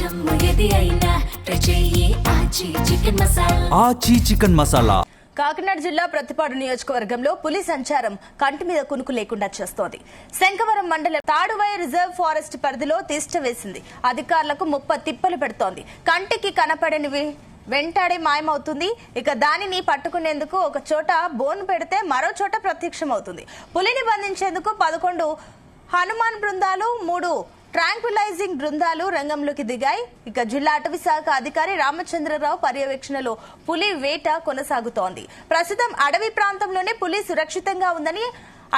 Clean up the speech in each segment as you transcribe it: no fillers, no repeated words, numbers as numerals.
ఆచి చికెన్ మసాలా. కాకినాడ జిల్లా ప్రతిపాడు నియోజకవర్గంలో పులి సంచారం కంటి మీద కునుకు లేకుండా చేస్తోంది. శంకవరం మండలం తాడువాయి రిజర్వ్ ఫారెస్ట్ పరిధిలో తిష్ట వేసింది. అధికారులకు ముప్ప తిప్పలు పెడుతోంది. కంటికి కనపడనివి వెంటాడే మాయమవుతుంది. ఇక దానిని పట్టుకునేందుకు ఒక చోట బోన్ పెడితే మరో చోట ప్రత్యక్షమవుతుంది. పులిని బంధించేందుకు 11 హనుమాన్ బృందాలు, 3 ట్రాంక్విలైజింగ్ బృందాలు రంగంలోకి దిగాయి. ఇక జిల్లా అటవీ శాఖ అధికారి రామచంద్రరావు పర్యవేక్షణలో పులి వేట కొనసాగుతోంది. ప్రస్తుతం అడవి ప్రాంతంలోనే పులి సురక్షితంగా ఉందని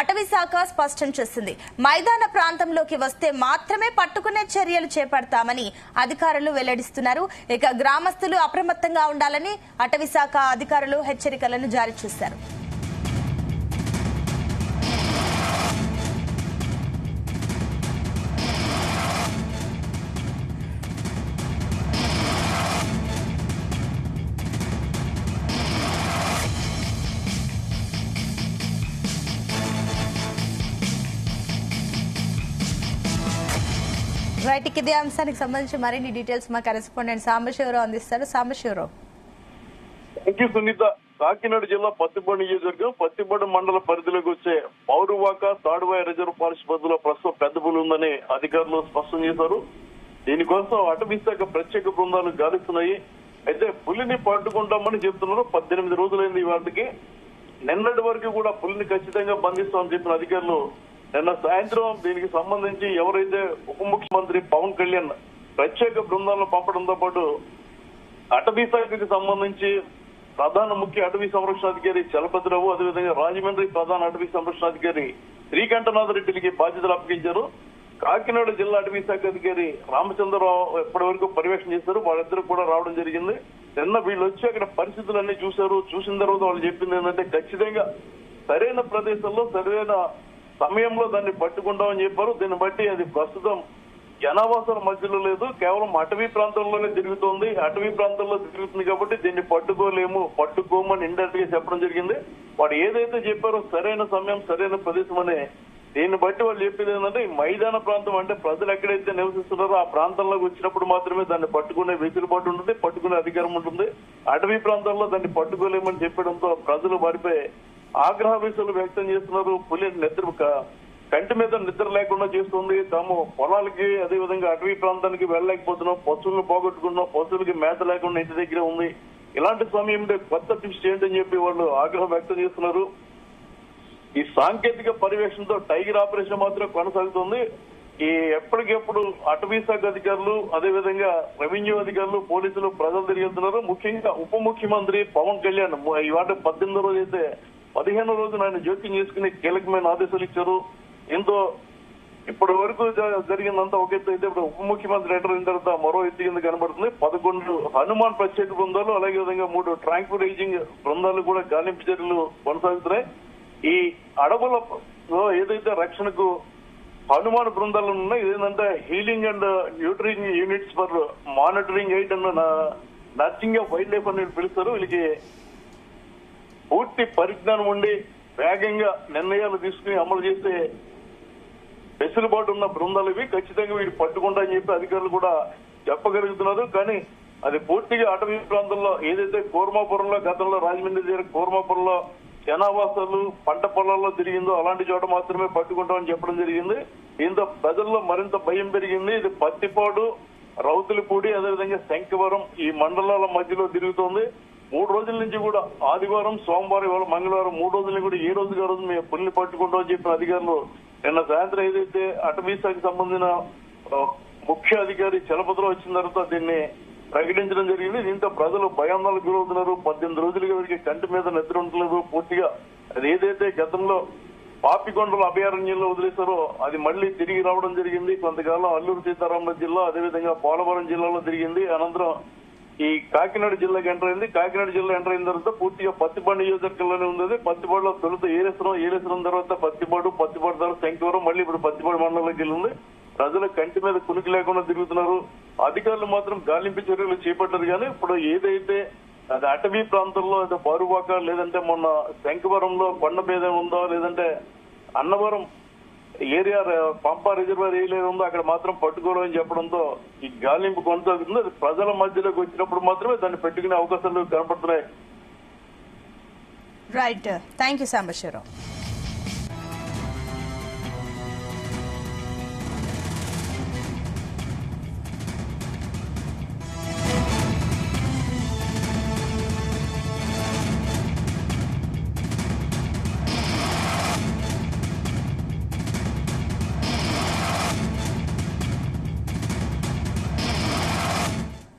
అటవీ శాఖ స్పష్టం చేసింది. మైదాన ప్రాంతంలోకి వస్తే మాత్రమే పట్టుకునే చర్యలు చేపడతామని అధికారులు వెల్లడిస్తున్నారు. ఇక గ్రామస్తులు అప్రమత్తంగా ఉండాలని అటవీ శాఖ అధికారులు హెచ్చరికలను జారీ చేశారు. రైట్, ఇదే అంశానికి సంబంధించి మరిన్ని డీటెయిల్స్ మా కరెస్పాండెంట్ సాంబశివరావు అందిస్తారు. సాంబశివరావు. Thank you Sunitha. కాకినాడ జిల్లా పత్తిపాడు నియోజకవర్గం పత్తిపాడు మండల పరిధిలోకి వచ్చే పౌరువాక తాడువాయి రిజర్వ్ ఫారెస్ట్ పరిధిలో ప్రస్తుతం పెద్ద పులి ఉందని అధికారులు స్పష్టం చేశారు. దీనికోసం అటవీ శాఖ ప్రత్యేక బృందాలు గాలిస్తున్నాయి. అయితే పులిని పట్టుకుంటామని చెప్తున్నారు. 18 రోజులైంది వాటికి. నిన్నటి వరకు కూడా పులిని ఖచ్చితంగా బంధిస్తామని చెప్పిన అధికారులు నిన్న సాయంత్రం దీనికి సంబంధించి ఎవరైతే ఉప ముఖ్యమంత్రి పవన్ కళ్యాణ్ ప్రత్యేక బృందాలను పంపడంతో పాటు అటవీ శాఖకి సంబంధించి ప్రధాన ముఖ్య అటవీ సంరక్షణాధికారి చలపతిరావు, అదేవిధంగా రాజమండ్రి ప్రధాన అటవీ సంరక్షణాధికారి శ్రీకంఠనాథ్ రెడ్డికి బాధ్యతలు అప్పగించారు. కాకినాడ జిల్లా అటవీ శాఖ అధికారి రామచంద్రరావు ఇప్పటి వరకు పర్యవేక్షణ చేశారు. వాళ్ళిద్దరు కూడా రావడం జరిగింది. నిన్న వీళ్ళు వచ్చి అక్కడ పరిస్థితులన్నీ చూశారు. చూసిన తర్వాత వాళ్ళు చెప్పింది ఏంటంటే ఖచ్చితంగా సరైన ప్రదేశంలో సరైన సమయంలో దాన్ని పట్టుకుంటామని చెప్పారు. దీన్ని బట్టి అది ప్రస్తుతం జనావాసాల మధ్యలో లేదు, కేవలం అటవీ ప్రాంతంలోనే తిరుగుతోంది. అటవీ ప్రాంతంలో తిరుగుతుంది కాబట్టి దీన్ని పట్టుకోమని ఇండైరెక్ట్ గా చెప్పడం జరిగింది. వాడు ఏదైతే చెప్పారో సరైన సమయం సరైన ప్రదేశం అనే దీన్ని బట్టి వాళ్ళు చెప్పేది ఏంటంటే ఈ మైదాన ప్రాంతం అంటే ప్రజలు ఎక్కడైతే నివసిస్తున్నారో ఆ ప్రాంతంలోకి వచ్చినప్పుడు మాత్రమే దాన్ని పట్టుకునే వెసులుబాటు ఉంటుంది, పట్టుకునే అధికారం ఉంటుంది. అటవీ ప్రాంతాల్లో దాన్ని పట్టుకోలేమని చెప్పడంతో ప్రజలు వారిపై ఆగ్రహావేశాలు వ్యక్తం చేస్తున్నారు. పులి కంటి మీద నిద్ర లేకుండా చేస్తుంది. తాము పొలాలకి అదేవిధంగా అటవీ ప్రాంతానికి వెళ్ళలేకపోతున్నాం, పశువులను పోగొట్టుకున్నాం, పశువులకి మేత లేకుండా ఇంటి దగ్గర ఉంది. ఇలాంటి సమయంలో కొత్త ట్విస్ట్ ఏంటని చెప్పి వాళ్ళు ఆగ్రహం వ్యక్తం చేస్తున్నారు. ఈ సాంకేతిక పర్యవేక్షణతో టైగర్ ఆపరేషన్ మాత్రం కొనసాగుతుంది. ఈ ఎప్పటికెప్పుడు అటవీ శాఖ అధికారులు అదేవిధంగా రెవెన్యూ అధికారులు పోలీసులు ప్రజలు తిరుగుతున్నారు. ముఖ్యంగా ఉప ముఖ్యమంత్రి పవన్ కళ్యాణ్ ఇవాళ 18వ రోజు అయితే 15వ రోజున ఆయన జోక్యం చేసుకుని కీలకమైన ఆదేశాలు ఇచ్చారు. ఎంతో ఇప్పటి వరకు జరిగిందంతా ఒక ఎత్తు అయితే ఇప్పుడు ఉప ముఖ్యమంత్రి ఎంటర్ అయిన తర్వాత మరో ఎత్తు కింద కనబడుతుంది. 11 హనుమాన్ ప్రత్యేక బృందాలు అలాగే విధంగా 3 ట్రాంక్విలైజింగ్ బృందాలు కూడా గాలింపు చర్యలు కొనసాగుతున్నాయి. ఈ అడవులలో ఏదైతే రక్షణకు హనుమాన్ బృందాలు ఉన్నాయి, ఇదేంటంటే healing and neutering units for monitoring aid and nursing of wildlife అని పిలుస్తారు. వీళ్ళకి పూర్తి పరిజ్ఞానం ఉండి వేగంగా నిర్ణయాలు తీసుకుని అమలు చేసే వెసులుబాటు ఉన్న బృందాలు ఇవి. ఖచ్చితంగా వీడు పట్టుకుంటా అని చెప్పి అధికారులు కూడా చెప్పగలుగుతున్నారు. కానీ అది పూర్తిగా అటవీ ప్రాంతంలో ఏదైతే కోర్మాపురంలో గతంలో రాజమండ్రి దగ్గర కోర్మాపురంలో జనావాసాలు పంట పొలాల్లో తిరిగిందో అలాంటి చోట మాత్రమే పట్టుకుంటామని చెప్పడం జరిగింది. దీంతో ప్రజల్లో మరింత భయం పెరిగింది. ఇది పత్తిపాడు, రౌతులపూడి అదేవిధంగా శంకవరం ఈ మండలాల మధ్యలో తిరుగుతోంది. 3 రోజుల నుంచి కూడా ఆదివారం, సోమవారం, ఇవాళ మంగళవారం 3 రోజుల కూడా ఏ రోజుగా రోజు మేము పులిని పట్టుకుంటామని చెప్పిన అధికారులు నిన్న సాయంత్రం ఏదైతే అటవీ శాఖకు సంబంధించిన ముఖ్య అధికారి చలపతిరావు వచ్చిన తర్వాత దీన్ని ప్రకటించడం జరిగింది. దీంతో ప్రజలు భయాందోళనకు గురవుతున్నారు. 18 రోజులుగా వీరికి కంటి మీద నిద్ర ఉండలేదు. పూర్తిగా అది ఏదైతే గతంలో పాపికొండల అభయారణ్యంలో వదిలేశారో అది మళ్లీ తిరిగి రావడం జరిగింది. కొంతకాలం అల్లూరు సీతారామరాజు జిల్లా అదేవిధంగా పోలవరం జిల్లాలో తిరిగింది. అనంతరం ఈ కాకినాడ జిల్లాకి ఎంటర్ అయింది. కాకినాడ జిల్లా ఎంటర్ అయిన తర్వాత పూర్తిగా పత్తిపాడు నియోజకవర్గంలోనే ఉంది. పత్తిపాడులో తొలుత ఏలేశ్వరం తర్వాత పత్తిపాడు తర్వాత శంకవరం, మళ్ళీ ఇప్పుడు పత్తిపాడు మండలంలోకి వెళ్ళింది. ప్రజల కంటి మీద కునికి లేకుండా తిరుగుతున్నారు. అధికారులు మాత్రం గాలింపు చర్యలు చేపట్టారు. కానీ ఇప్పుడు ఏదైతే అది అటవీ ప్రాంతంలో పరువాక లేదంటే మొన్న శంకవరంలో కొండ మీద ఉందో లేదంటే అన్నవరం ఏరియా పంపా రిజర్వాయర్ ఏరియా ఉందో అక్కడ మాత్రం పట్టుకోవడం అని చెప్పడంతో ఈ గాలింపు కొనసాగుతుంది. అది ప్రజల మధ్యలోకి వచ్చినప్పుడు మాత్రమే దాన్ని పెట్టుకునే అవకాశాలు కనపడుతున్నాయి. Right, thank you Sambasivarao.